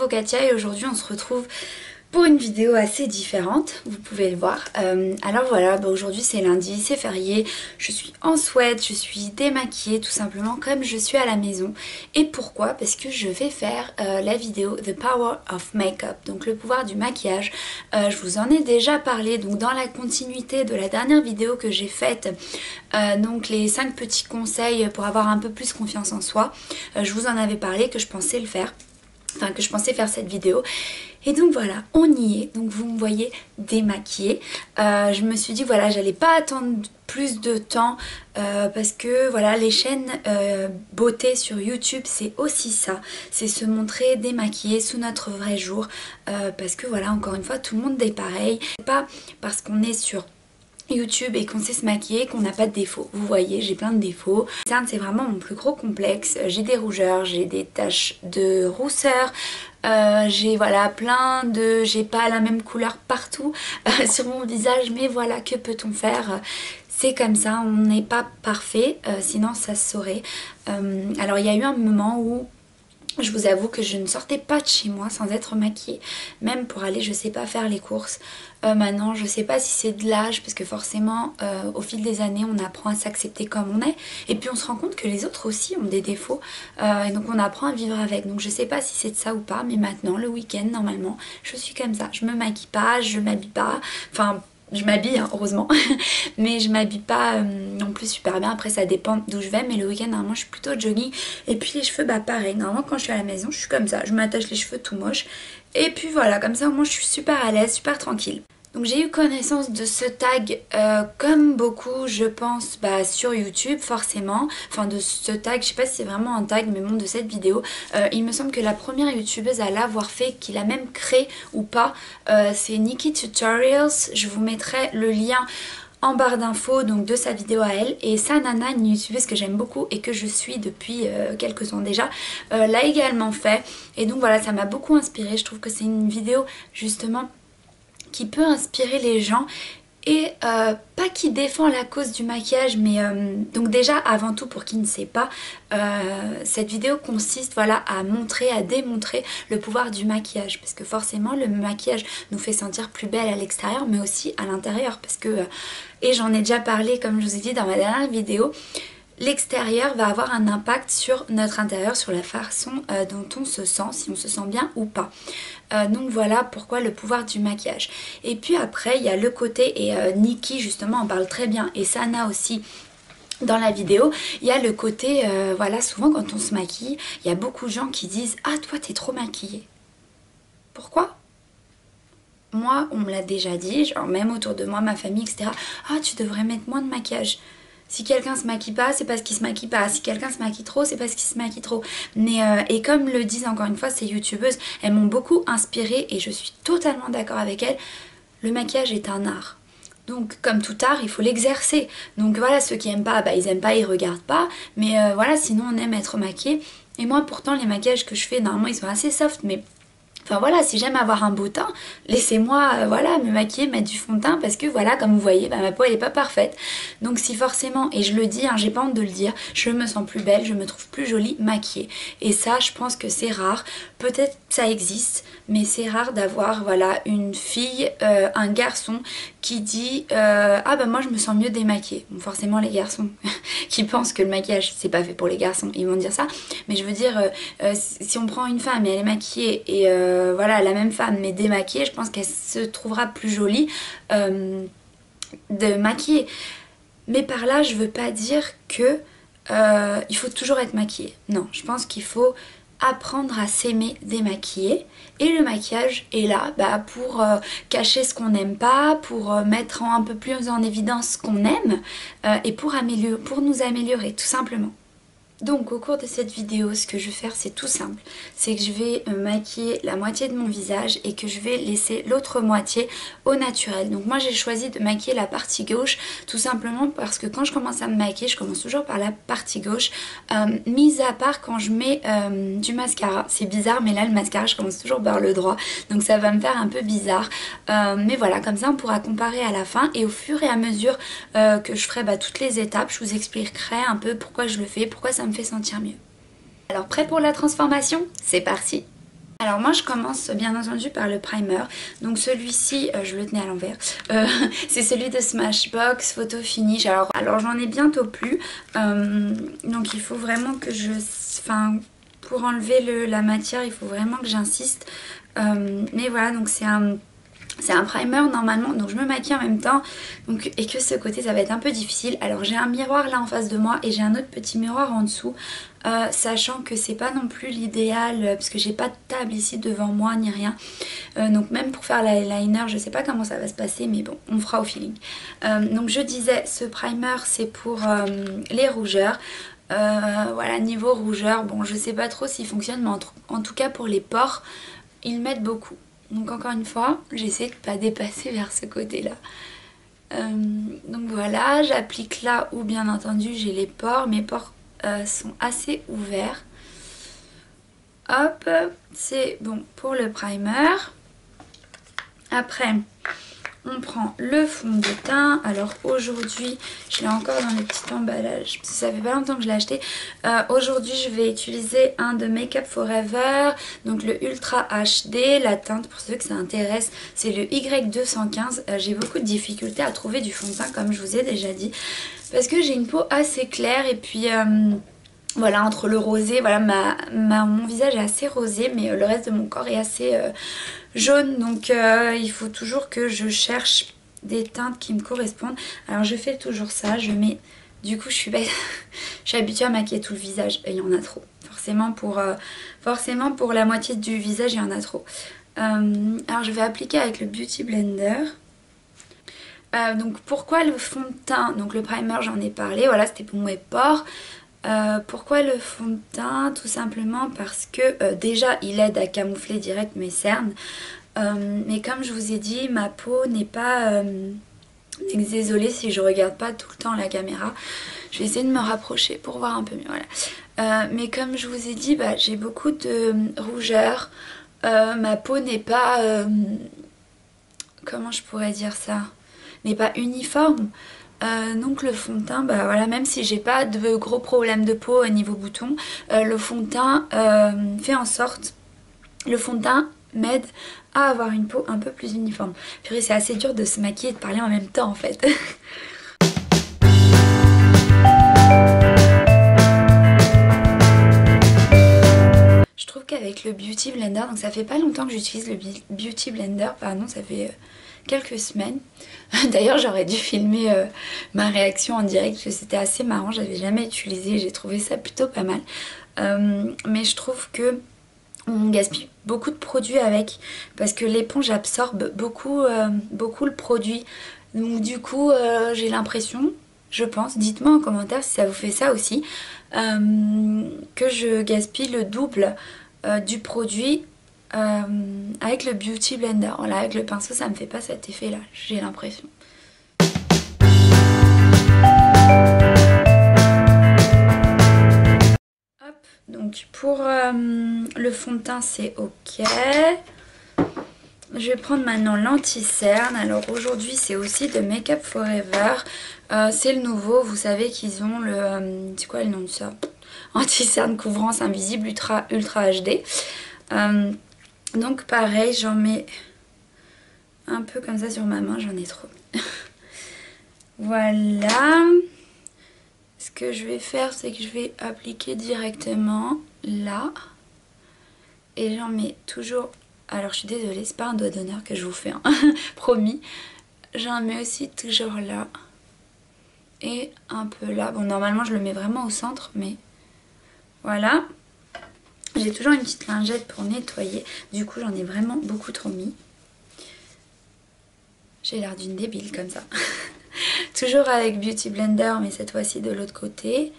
Katia et aujourd'hui on se retrouve pour une vidéo assez différente, vous pouvez le voir. Alors voilà, aujourd'hui c'est lundi, c'est férié, je suis en sweat, je suis démaquillée tout simplement comme je suis à la maison. Et pourquoi? Parce que je vais faire la vidéo The Power of Makeup, donc le pouvoir du maquillage. Je vous en ai déjà parlé donc dans la continuité de la dernière vidéo que j'ai faite, donc les 5 petits conseils pour avoir un peu plus confiance en soi. Je vous en avais parlé que je pensais le faire. Enfin que je pensais faire cette vidéo et donc voilà, on y est. Donc vous me voyez démaquillée. Je me suis dit voilà, j'allais pas attendre plus de temps parce que voilà, les chaînes beauté sur YouTube c'est aussi ça, c'est se montrer démaquillée sous notre vrai jour parce que voilà, encore une fois tout le monde est pareil. C'est pas parce qu'on est sur YouTube et qu'on sait se maquiller qu'on n'a pas de défauts. Vous voyez, j'ai plein de défauts. C'est vraiment mon plus gros complexe. J'ai des rougeurs, j'ai des taches de rousseur, j'ai voilà j'ai pas la même couleur partout sur mon visage, mais voilà, que peut-on faire? C'est comme ça, on n'est pas parfait, sinon ça se saurait. Alors il y a eu un moment où je vous avoue que je ne sortais pas de chez moi sans être maquillée, même pour aller je sais pas faire les courses. Maintenant je sais pas si c'est de l'âge parce que forcément au fil des années on apprend à s'accepter comme on est et puis on se rend compte que les autres aussi ont des défauts et donc on apprend à vivre avec. Donc je sais pas si c'est de ça ou pas, mais maintenant le week-end normalement je suis comme ça, je me maquille pas, je m'habille pas, enfin je m'habille hein, heureusement mais je m'habille pas non plus super bien. Après ça dépend d'où je vais, mais le week-end normalement je suis plutôt jogging. Et puis les cheveux bah pareil, normalement quand je suis à la maison je suis comme ça, je m'attache les cheveux tout moche et puis voilà, comme ça au moins je suis super à l'aise, super tranquille. Donc j'ai eu connaissance de ce tag comme beaucoup je pense sur YouTube forcément, enfin de ce tag, je sais pas si c'est vraiment un tag mais bon de cette vidéo, il me semble que la première youtubeuse à l'avoir fait, qui l'a même créé ou pas, c'est Nikki Tutorials. Je vous mettrai le lien en barre d'infos donc de sa vidéo à elle, et sa nana, une youtubeuse que j'aime beaucoup et que je suis depuis quelques temps déjà, l'a également fait et donc voilà, ça m'a beaucoup inspirée. Je trouve que c'est une vidéo justement qui peut inspirer les gens et pas qui défend la cause du maquillage, mais donc déjà avant tout pour qui ne sait pas, cette vidéo consiste voilà à montrer, à démontrer le pouvoir du maquillage, parce que forcément le maquillage nous fait sentir plus belle à l'extérieur mais aussi à l'intérieur, parce que et j'en ai déjà parlé comme je vous ai dit dans ma dernière vidéo, l'extérieur va avoir un impact sur notre intérieur, sur la façon dont on se sent, si on se sent bien ou pas. Donc voilà pourquoi le pouvoir du maquillage. Et puis après il y a le côté, et Nikki justement en parle très bien, et Sana aussi dans la vidéo, il y a le côté, voilà, souvent quand on se maquille, il y a beaucoup de gens qui disent « Ah toi t'es trop maquillée ». Pourquoi ? Moi on me l'a déjà dit, genre même autour de moi, ma famille, etc. « Ah tu devrais mettre moins de maquillage ». Si quelqu'un se maquille pas, c'est parce qu'il se maquille pas. Si quelqu'un se maquille trop, c'est parce qu'il se maquille trop. Mais et comme le disent encore une fois ces youtubeuses, elles m'ont beaucoup inspirée et je suis totalement d'accord avec elles. Le maquillage est un art. Donc comme tout art, il faut l'exercer. Donc voilà, ceux qui aiment pas, ils aiment pas, ils regardent pas. Mais voilà, sinon on aime être maquillé. Et moi pourtant les maquillages que je fais, normalement ils sont assez soft, mais... Enfin voilà, si j'aime avoir un beau teint, laissez-moi voilà, me maquiller, mettre du fond de teint, parce que voilà, comme vous voyez, ma peau elle est pas parfaite. Donc si forcément, et je le dis, hein, j'ai pas honte de le dire, je me sens plus belle, je me trouve plus jolie maquillée. Et ça, je pense que c'est rare. Peut-être ça existe, mais c'est rare d'avoir voilà, une fille, un garçon qui dit ah moi je me sens mieux démaquillée. Bon, forcément les garçons qui pensent que le maquillage c'est pas fait pour les garçons, ils vont dire ça. Mais je veux dire, si on prend une femme et elle est maquillée et voilà, la même femme mais démaquillée, je pense qu'elle se trouvera plus jolie de maquiller. Mais par là je veux pas dire que il faut toujours être maquillée. Non, je pense qu'il faut apprendre à s'aimer démaquiller, et le maquillage est là pour cacher ce qu'on n'aime pas, pour mettre un peu plus en évidence ce qu'on aime et pour nous améliorer tout simplement. Donc au cours de cette vidéo, ce que je vais faire c'est tout simple, c'est que je vais maquiller la moitié de mon visage et que je vais laisser l'autre moitié au naturel. Donc moi j'ai choisi de maquiller la partie gauche tout simplement parce que quand je commence à me maquiller, je commence toujours par la partie gauche, mis à part quand je mets du mascara. C'est bizarre mais là le mascara je commence toujours par le droit, donc ça va me faire un peu bizarre, mais voilà, comme ça on pourra comparer à la fin, et au fur et à mesure que je ferai toutes les étapes, je vous expliquerai un peu pourquoi je le fais, pourquoi ça me fait sentir mieux. Alors prêt pour la transformation? C'est parti! Alors moi je commence bien entendu par le primer, donc celui-ci, je le tenais à l'envers, c'est celui de Smashbox Photo Finish. Alors j'en ai bientôt plus, donc il faut vraiment que enfin pour enlever la matière il faut vraiment que j'insiste, mais voilà, donc c'est un primer normalement, donc je me maquille en même temps, donc, et que ce côté ça va être un peu difficile. Alors j'ai un miroir là en face de moi et j'ai un autre petit miroir en dessous, sachant que c'est pas non plus l'idéal parce que j'ai pas de table ici devant moi ni rien, donc même pour faire l'eyeliner je sais pas comment ça va se passer, mais bon on fera au feeling. Donc je disais, ce primer c'est pour les rougeurs. Voilà, niveau rougeur, bon je sais pas trop s'il fonctionne, mais en tout cas pour les pores ils mettent beaucoup. Donc encore une fois, j'essaie de pas dépasser vers ce côté-là. Donc voilà, j'applique là où bien entendu j'ai les pores. Mes pores sont assez ouverts. Hop, c'est bon pour le primer. Après, on prend le fond de teint. Alors aujourd'hui, je l'ai encore dans le petit emballage, parce que ça fait pas longtemps que je l'ai acheté. Aujourd'hui, je vais utiliser un de Make Up For Ever, donc le Ultra HD. La teinte, pour ceux que ça intéresse, c'est le Y215. J'ai beaucoup de difficultés à trouver du fond de teint, comme je vous ai déjà dit, parce que j'ai une peau assez claire et puis... voilà, entre le rosé, voilà, mon visage est assez rosé, mais le reste de mon corps est assez jaune. Donc il faut toujours que je cherche des teintes qui me correspondent. Alors je fais toujours ça, je mets... Du coup je suis bête, je suis habituée à maquiller tout le visage et il y en a trop. Forcément pour la moitié du visage il y en a trop. Alors je vais appliquer avec le Beauty Blender. Donc pourquoi le fond de teint? Donc le primer j'en ai parlé, voilà, c'était pour mes pores. Pourquoi le fond de teint? Tout simplement parce que déjà il aide à camoufler direct mes cernes, mais comme je vous ai dit, ma peau n'est pas... désolée si je regarde pas tout le temps la caméra, je vais essayer de me rapprocher pour voir un peu mieux, voilà. Mais comme je vous ai dit, bah, j'ai beaucoup de rougeur, ma peau n'est pas... comment je pourrais dire ça? N'est pas uniforme. Donc le fond de teint, bah voilà, même si j'ai pas de gros problèmes de peau au niveau bouton, le fond de teint fait en sorte, le fond de teint m'aide à avoir une peau un peu plus uniforme. Purée, c'est assez dur de se maquiller et de parler en même temps en fait. Je trouve qu'avec le Beauty Blender, donc ça fait pas longtemps que j'utilise le Beauty Blender, pardon, ça fait... quelques semaines. D'ailleurs j'aurais dû filmer ma réaction en direct parce que c'était assez marrant, j'avais jamais utilisé, j'ai trouvé ça plutôt pas mal. Mais je trouve que on gaspille beaucoup de produits avec, parce que l'éponge absorbe beaucoup, beaucoup le produit. Donc du coup j'ai l'impression, je pense, dites-moi en commentaire si ça vous fait ça aussi, que je gaspille le double du produit avec le Beauty Blender. Voilà, avec le pinceau ça me fait pas cet effet là, j'ai l'impression. Hop, donc pour le fond de teint c'est ok. Je vais prendre maintenant l'anti-cerne. Alors aujourd'hui c'est aussi de Make Up For Ever. C'est le nouveau, vous savez qu'ils ont le... c'est quoi le nom de ça? Anti-cerne couvrance invisible ultra HD. Donc pareil, j'en mets un peu comme ça sur ma main, j'en ai trop. Voilà. Ce que je vais faire, c'est que je vais appliquer directement là. Et j'en mets toujours... Alors je suis désolée, c'est pas un doigt d'honneur que je vous fais, hein. Promis. J'en mets aussi toujours là. Et un peu là. Bon, normalement je le mets vraiment au centre, mais voilà. J'ai toujours une petite lingette pour nettoyer. Du coup, j'en ai vraiment beaucoup trop mis. J'ai l'air d'une débile comme ça. Toujours avec Beauty Blender, mais cette fois-ci de l'autre côté.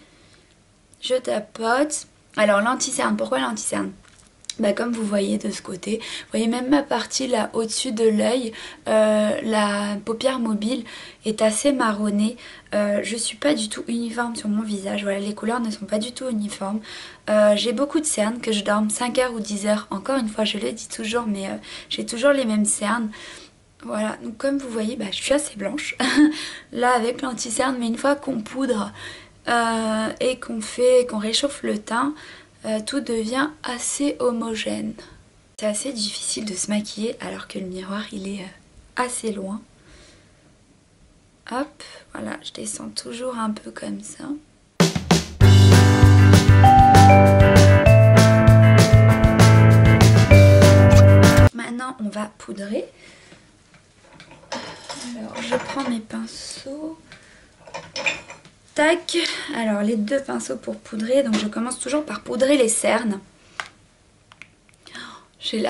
Je tapote. Alors, l'anti-cerne. Pourquoi l'anti-cerne? Bah, comme vous voyez de ce côté, vous voyez même ma partie là au-dessus de l'œil, la paupière mobile est assez marronnée. Je suis pas du tout uniforme sur mon visage, voilà, les couleurs ne sont pas du tout uniformes. J'ai beaucoup de cernes, que je dorme 5 heures ou 10 heures, encore une fois je le dis toujours, mais j'ai toujours les mêmes cernes. Voilà, donc comme vous voyez, bah, je suis assez blanche là avec l'anti-cerne, mais une fois qu'on poudre et qu'on réchauffe le teint, tout devient assez homogène. C'est assez difficile de se maquiller alors que le miroir il est assez loin. Hop, voilà, je descends toujours un peu comme ça. Maintenant on va poudrer. Alors je prends mes pinceaux. Tac, alors les deux pinceaux pour poudrer, donc je commence toujours par poudrer les cernes. J'ai là,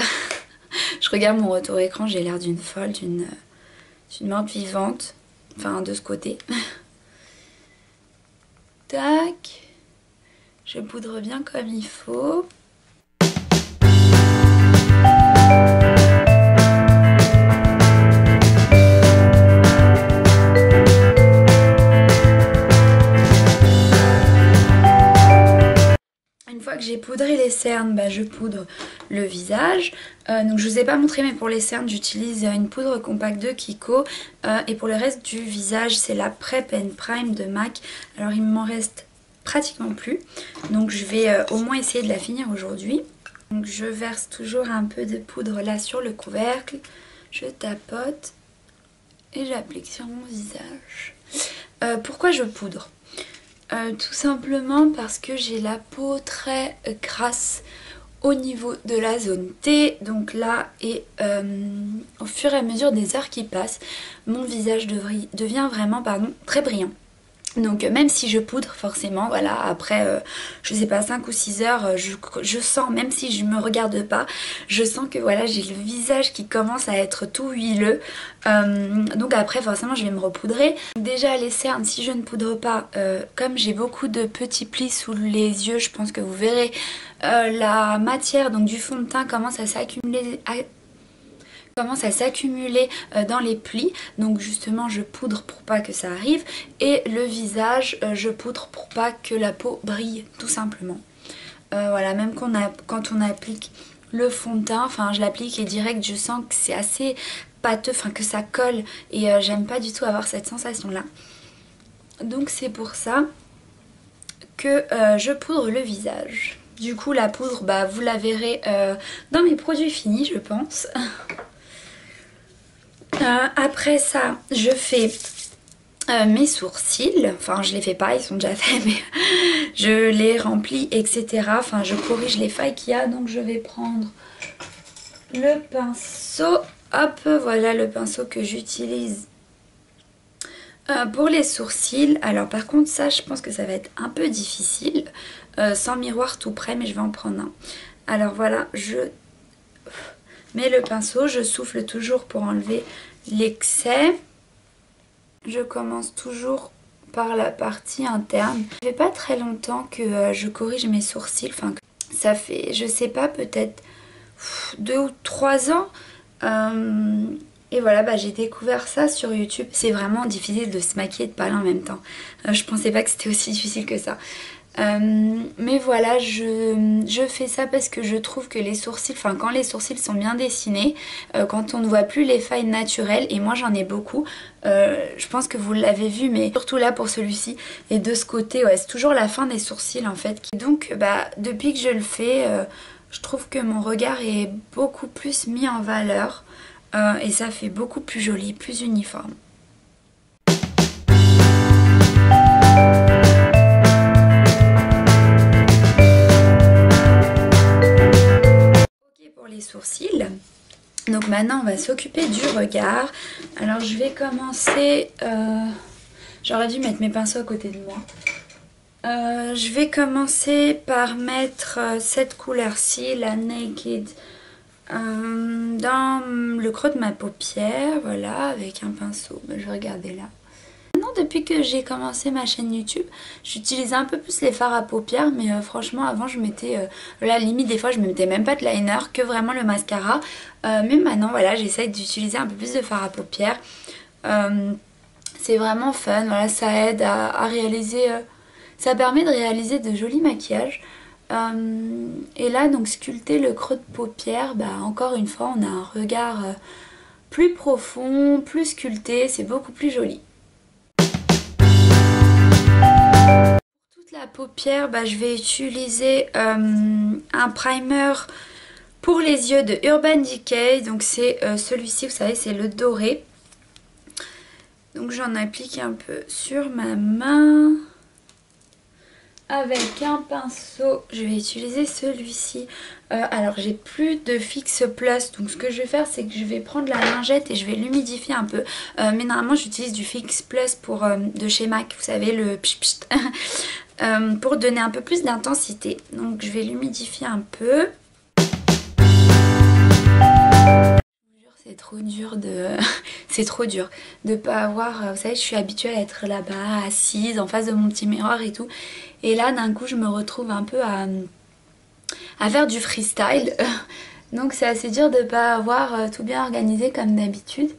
je regarde mon retour écran, j'ai l'air d'une folle, d'une morte vivante, enfin de ce côté. Tac, je poudre bien comme il faut. Une fois que j'ai poudré les cernes, bah, je poudre le visage. Donc je vous ai pas montré, mais pour les cernes j'utilise une poudre compacte de Kiko. Et pour le reste du visage c'est la Prep and Prime de MAC. Alors il m'en reste pratiquement plus. Donc je vais au moins essayer de la finir aujourd'hui. Donc je verse toujours un peu de poudre là sur le couvercle. Je tapote et j'applique sur mon visage. Pourquoi je poudre ? Tout simplement parce que j'ai la peau très grasse au niveau de la zone T, donc là, et au fur et à mesure des heures qui passent, mon visage devient vraiment très brillant. Donc même si je poudre forcément, voilà, après je sais pas 5 ou 6 heures, je sens, même si je me regarde pas, je sens que voilà, j'ai le visage qui commence à être tout huileux. Donc après forcément je vais me repoudrer. Déjà les cernes, si je ne poudre pas, comme j'ai beaucoup de petits plis sous les yeux, je pense que vous verrez, la matière donc du fond de teint commence à s'accumuler dans les plis, donc justement je poudre pour pas que ça arrive, et le visage je poudre pour pas que la peau brille tout simplement. Voilà, même quand on applique le fond de teint, enfin je l'applique et direct je sens que c'est assez pâteux, enfin que ça colle, et j'aime pas du tout avoir cette sensation là. Donc c'est pour ça que je poudre le visage. Du coup la poudre, bah, vous la verrez dans mes produits finis je pense. Après ça, je fais mes sourcils. Enfin, je les fais pas, ils sont déjà faits, mais je les remplis, etc. Enfin, je corrige les failles qu'il y a. Donc, je vais prendre le pinceau. Hop, voilà le pinceau que j'utilise pour les sourcils. Alors, par contre, ça, je pense que ça va être un peu difficile. Sans miroir tout près, mais je vais en prendre un. Alors, voilà, je mets le pinceau, je souffle toujours pour enlever l'excès. Je commence toujours par la partie interne. Ça fait pas très longtemps que je corrige mes sourcils, enfin ça fait, je sais pas, peut-être 2 ou 3 ans. Et voilà, bah, j'ai découvert ça sur YouTube. C'est vraiment difficile de se maquiller et de parler en même temps. Je pensais pas que c'était aussi difficile que ça. Mais voilà, je fais ça parce que je trouve que les sourcils, enfin quand les sourcils sont bien dessinés, quand on ne voit plus les failles naturelles, et moi j'en ai beaucoup, je pense que vous l'avez vu, mais surtout là pour celui-ci, et de ce côté, ouais, c'est toujours la fin des sourcils en fait. Donc bah, depuis que je le fais, je trouve que mon regard est beaucoup plus mis en valeur, et ça fait beaucoup plus joli, plus uniforme. Les sourcils. Donc maintenant on va s'occuper du regard. Alors je vais commencer, j'aurais dû mettre mes pinceaux à côté de moi. Je vais commencer par mettre cette couleur-ci, la Naked, dans le creux de ma paupière, voilà, avec un pinceau. Je vais regarder là. Maintenant, depuis que j'ai commencé ma chaîne YouTube, j'utilise un peu plus les fards à paupières, mais franchement avant je mettais, là limite des fois je ne mettais même pas de liner, que vraiment le mascara. Mais maintenant voilà, j'essaye d'utiliser un peu plus de fards à paupières. C'est vraiment fun, voilà, ça aide à réaliser, ça permet de réaliser de jolis maquillages. Et là donc sculpter le creux de paupière, bah, encore une fois on a un regard plus profond, plus sculpté, c'est beaucoup plus joli. La paupière, bah, je vais utiliser un primer pour les yeux de Urban Decay. Donc c'est celui-ci, vous savez, c'est le doré. Donc j'en applique un peu sur ma main. Avec un pinceau, je vais utiliser celui-ci. Alors j'ai plus de Fix Plus, donc ce que je vais faire c'est que je vais prendre la lingette et je vais l'humidifier un peu. Mais normalement j'utilise du Fix Plus pour, de chez MAC, vous savez, le pcht pcht, pour donner un peu plus d'intensité. Donc je vais l'humidifier un peu. C'est trop dur de c'est trop dur de pas avoir, vous savez, je suis habituée à être là-bas assise en face de mon petit miroir et tout, et là d'un coup je me retrouve un peu à faire du freestyle. Donc c'est assez dur de pas avoir tout bien organisé comme d'habitude.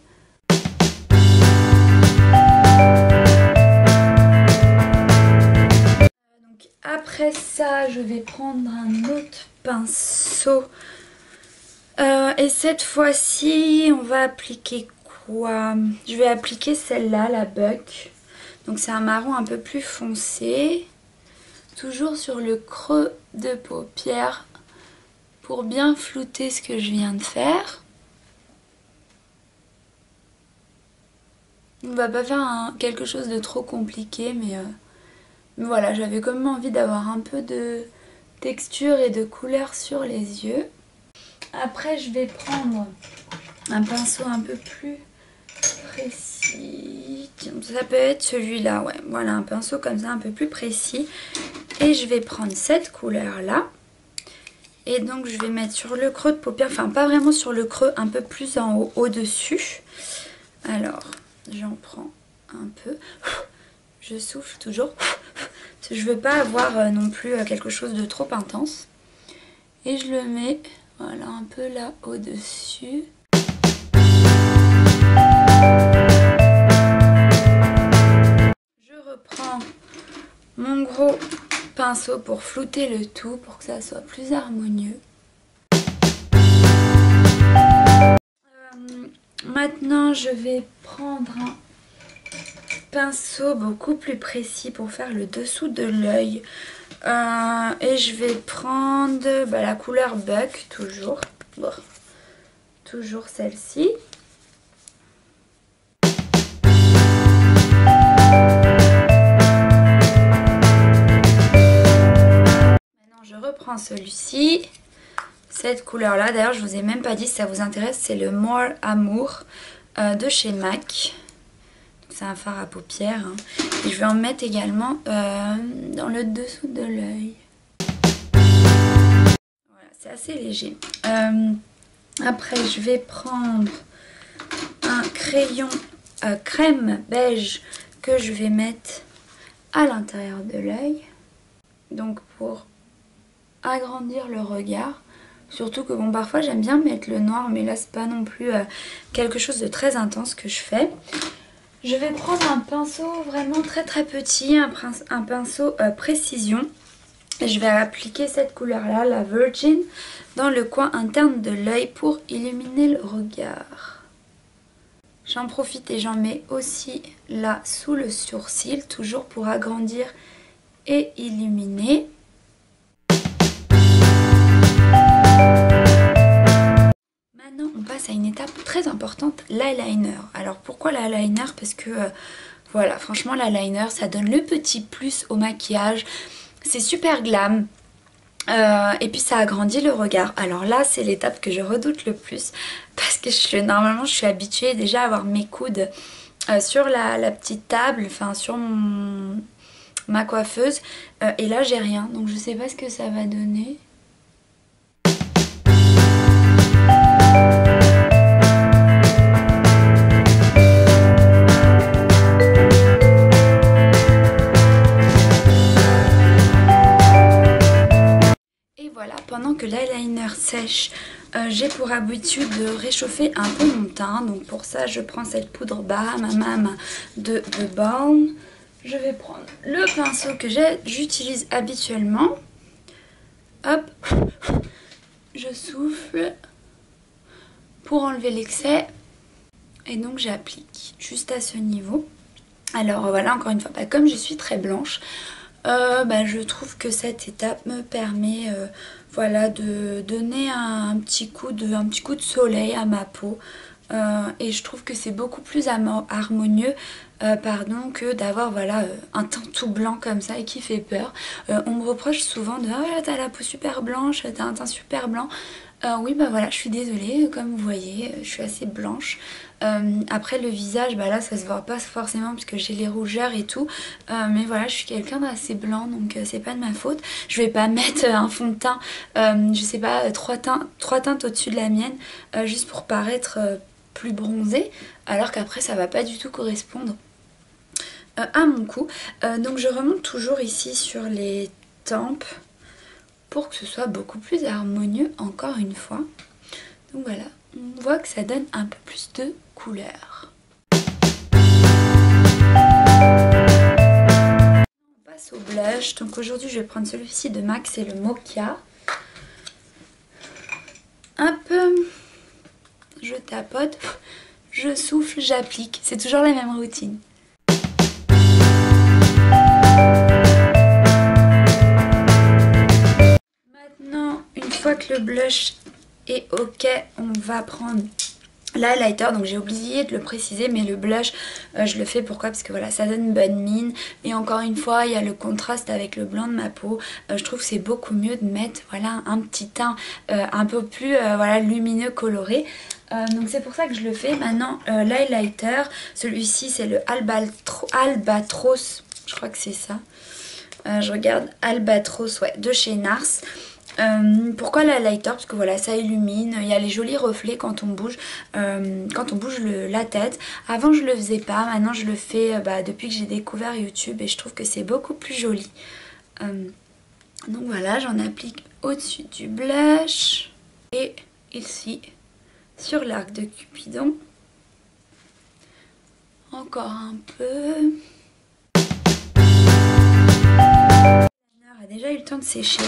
Donc après ça je vais prendre un autre pinceau. Et cette fois-ci, on va appliquer quoi? Je vais appliquer celle-là, la Buck. Donc c'est un marron un peu plus foncé. Toujours sur le creux de paupière pour bien flouter ce que je viens de faire. On va pas faire quelque chose de trop compliqué, mais voilà, j'avais quand même envie d'avoir un peu de texture et de couleur sur les yeux. Après je vais prendre un pinceau un peu plus précis. Ça peut être celui-là, ouais. Voilà, un pinceau comme ça un peu plus précis. Et je vais prendre cette couleur-là. Et donc je vais mettre sur le creux de paupière, enfin pas vraiment sur le creux, un peu plus en haut, au-dessus. Alors, j'en prends un peu. Je souffle toujours. Je veux pas avoir non plus quelque chose de trop intense. Et je le mets... Voilà, un peu là au-dessus. Je reprends mon gros pinceau pour flouter le tout, pour que ça soit plus harmonieux. Maintenant, je vais prendre un pinceau beaucoup plus précis pour faire le dessous de l'œil. Et je vais prendre la couleur Buck, toujours. Bon, toujours celle-ci. Maintenant je reprends celui-ci. Cette couleur-là, d'ailleurs je vous ai même pas dit si ça vous intéresse, c'est le More Amour de chez MAC. C'est un fard à paupières. Hein. Et je vais en mettre également dans le dessous de l'œil. Voilà, c'est assez léger. Après, je vais prendre un crayon crème beige que je vais mettre à l'intérieur de l'œil. Donc pour agrandir le regard. Surtout que bon, parfois j'aime bien mettre le noir, mais là c'est pas non plus quelque chose de très intense que je fais. Je vais prendre un pinceau vraiment très petit, un pinceau précision. Et je vais appliquer cette couleur-là, la Virgin, dans le coin interne de l'œil pour illuminer le regard. J'en profite et j'en mets aussi là sous le sourcil, toujours pour agrandir et illuminer. Maintenant, on passe à une étape très importante, l'eyeliner. Alors pourquoi l'eyeliner? Parce que voilà, franchement l'eyeliner ça donne le petit plus au maquillage. C'est super glam. Et puis ça agrandit le regard. Alors là c'est l'étape que je redoute le plus. Parce que normalement je suis habituée déjà à avoir mes coudes sur la petite table. Enfin sur ma coiffeuse. Et là j'ai rien. Donc je sais pas ce que ça va donner. Pendant que l'eyeliner sèche, j'ai pour habitude de réchauffer un peu mon teint. Donc pour ça, je prends cette poudre Bahama de The Balm. Je vais prendre le pinceau que j'utilise habituellement. Hop, je souffle pour enlever l'excès. Et donc j'applique juste à ce niveau. Alors voilà, encore une fois, comme je suis très blanche, Je trouve que cette étape me permet voilà, de donner un petit coup de soleil à ma peau. Et je trouve que c'est beaucoup plus harmonieux que d'avoir voilà, un teint tout blanc comme ça et qui fait peur. On me reproche souvent de «Ah, t'as la peau super blanche, t'as un teint super blanc». Oui bah voilà, je suis désolée, comme vous voyez, je suis assez blanche. Après le visage, bah là ça se voit pas forcément parce que j'ai les rougeurs et tout. Mais voilà, je suis quelqu'un d'assez blanc, donc c'est pas de ma faute. Je vais pas mettre un fond de teint, je sais pas, trois teintes au-dessus de la mienne, juste pour paraître plus bronzée, alors qu'après ça va pas du tout correspondre à mon cou. Donc je remonte toujours ici sur les tempes pour que ce soit beaucoup plus harmonieux encore une fois. Donc voilà, on voit que ça donne un peu plus de couleur. On passe au blush. Donc aujourd'hui je vais prendre celui-ci de MAC, c'est le Mocha. Hop, je tapote, je souffle, j'applique. C'est toujours la même routine. Maintenant, une fois que le blush est ok, on va prendre l'highlighter. Donc j'ai oublié de le préciser, mais le blush, je le fais pourquoi? Parce que voilà, ça donne une bonne mine. Et encore une fois, il y a le contraste avec le blanc de ma peau. Je trouve que c'est beaucoup mieux de mettre voilà, un petit teint un peu plus voilà, lumineux, coloré. Donc c'est pour ça que je le fais. Maintenant, l'highlighter, celui-ci c'est le Albatros, je crois que c'est ça. Je regarde Albatros, ouais, de chez NARS. Pourquoi l'highlighter? Parce que voilà, ça illumine, il y a les jolis reflets quand on bouge, la tête. Avant je le faisais pas, maintenant je le fais depuis que j'ai découvert YouTube et je trouve que c'est beaucoup plus joli. Donc voilà, j'en applique au-dessus du blush et ici sur l'arc de Cupidon. Encore un peu. A déjà eu le temps de sécher,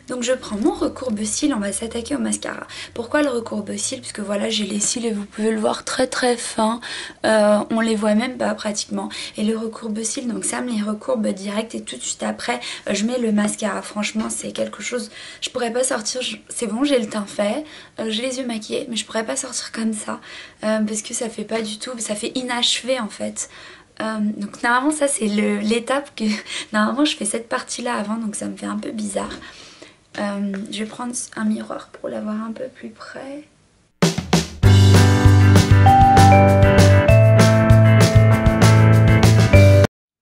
donc je prends mon recourbe-cils. On va s'attaquer au mascara. Pourquoi le recourbe-cils? Parce que voilà, j'ai les cils et vous pouvez le voir très très fins, on les voit même pas pratiquement. Et le recourbe-cils, donc ça me les recourbe direct et tout de suite après je mets le mascara. Franchement c'est quelque chose, je pourrais pas sortir, c'est bon, j'ai le teint fait, j'ai les yeux maquillés, mais je pourrais pas sortir comme ça parce que ça fait pas du tout, ça fait inachevé en fait. Donc normalement ça c'est l'étape que normalement je fais cette partie là avant, donc ça me fait un peu bizarre. Je vais prendre un miroir pour l'avoir un peu plus près.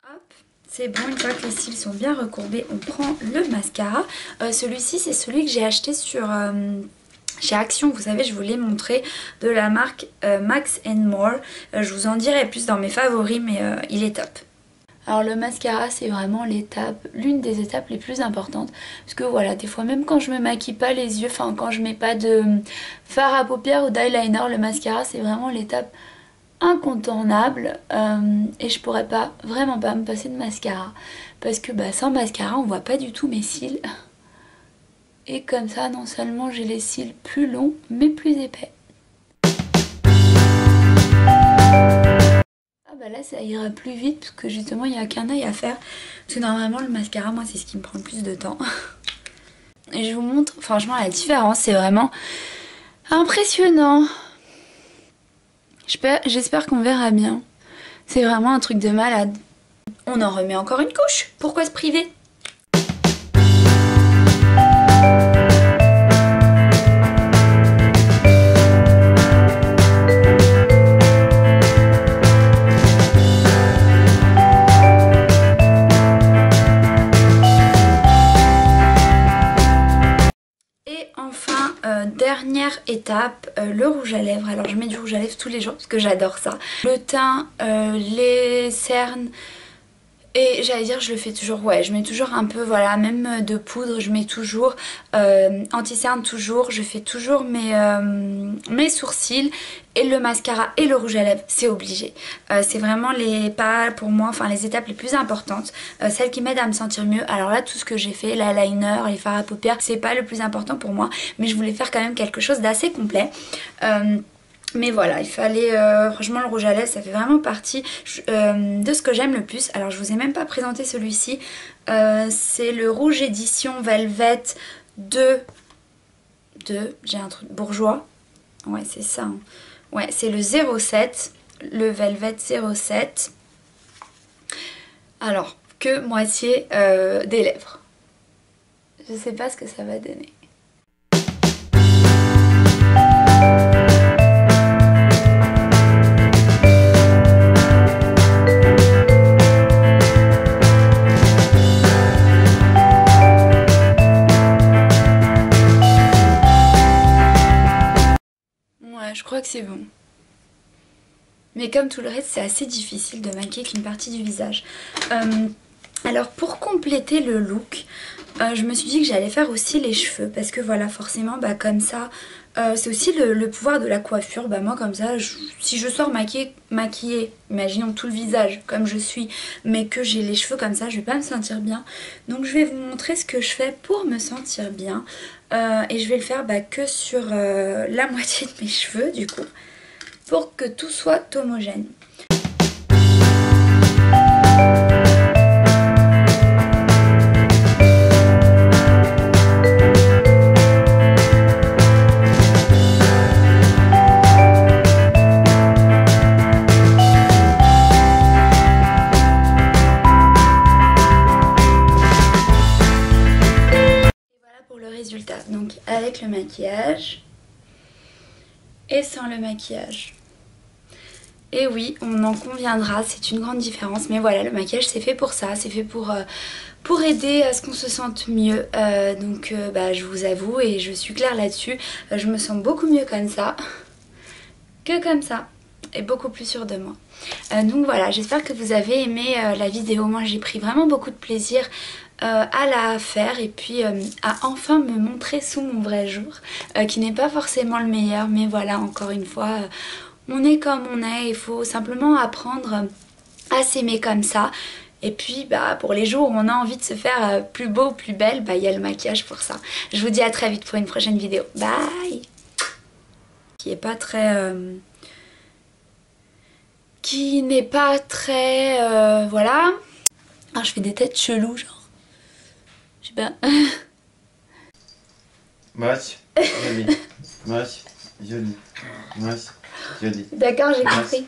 Hop, c'est bon, une fois que les cils sont bien recourbés, on prend le mascara. Celui-ci c'est celui que j'ai acheté sur chez Action, vous savez, je vous l'ai montré, de la marque Max & More. Je vous en dirai plus dans mes favoris, mais il est top. Alors le mascara, c'est vraiment l'une des étapes les plus importantes. Parce que voilà, des fois, même quand je me maquille pas les yeux, enfin quand je mets pas de fard à paupières ou d'eyeliner, le mascara, c'est vraiment l'étape incontournable. Et je pourrais vraiment pas me passer de mascara. Parce que sans mascara, on voit pas du tout mes cils. Et comme ça, non seulement j'ai les cils plus longs, mais plus épais. Ah bah là, ça ira plus vite, parce que justement, il n'y a qu'un œil à faire. Parce que normalement, le mascara, moi, c'est ce qui me prend le plus de temps. Et je vous montre, franchement, la différence, c'est vraiment impressionnant. J'espère qu'on verra bien. C'est vraiment un truc de malade. On en remet encore une couche. Pourquoi se priver ? Dernière étape, le rouge à lèvres. Alors je mets du rouge à lèvres tous les jours parce que j'adore ça. Le teint, les cernes, et j'allais dire je le fais toujours, ouais, je mets toujours un peu, voilà, même de poudre, je mets toujours anti-cerne toujours, je fais toujours mes sourcils et le mascara et le rouge à lèvres, c'est obligé. C'est vraiment pour moi, enfin les étapes les plus importantes, celles qui m'aident à me sentir mieux. Alors là, tout ce que j'ai fait, l'eyeliner, les fards à paupières, c'est pas le plus important pour moi, mais je voulais faire quand même quelque chose d'assez complet. Mais voilà, il fallait, franchement le rouge à lèvres ça fait vraiment partie de ce que j'aime le plus. Alors je vous ai même pas présenté celui-ci, c'est le rouge édition Velvet j'ai un truc, Bourjois. Ouais c'est ça, hein. Ouais c'est le 07, le Velvet 07. Alors, que moitié des lèvres. Je sais pas ce que ça va donner. Ouais, je crois que c'est bon. Mais comme tout le reste, c'est assez difficile de maquiller qu'une partie du visage. Alors pour compléter le look, je me suis dit que j'allais faire aussi les cheveux. Parce que voilà, forcément, bah, comme ça, c'est aussi le pouvoir de la coiffure. Bah, moi comme ça, si je sors maquillée, imaginons tout le visage comme je suis, mais que j'ai les cheveux comme ça, je vais pas me sentir bien. Donc je vais vous montrer ce que je fais pour me sentir bien. Et je vais le faire que sur la moitié de mes cheveux du coup, pour que tout soit homogène. Résultat, donc avec le maquillage et sans le maquillage. Et oui, on en conviendra, c'est une grande différence, mais voilà, le maquillage c'est fait pour ça, c'est fait pour aider à ce qu'on se sente mieux. Donc je vous avoue, et je suis claire là-dessus, je me sens beaucoup mieux comme ça que comme ça, et beaucoup plus sûre de moi. Donc voilà, j'espère que vous avez aimé la vidéo. Moi j'ai pris vraiment beaucoup de plaisir à la faire et puis à enfin me montrer sous mon vrai jour, qui n'est pas forcément le meilleur, mais voilà, encore une fois, on est comme on est, il faut simplement apprendre à s'aimer comme ça. Et puis pour les jours où on a envie de se faire plus beau, plus belle, il y a le maquillage pour ça. Je vous dis à très vite pour une prochaine vidéo. Bye. Qui n'est pas très... voilà. Ah, je fais des têtes cheloues, genre. Je sais pas. Moche, joli. Moche, joli. Moche, joli. D'accord, j'ai compris.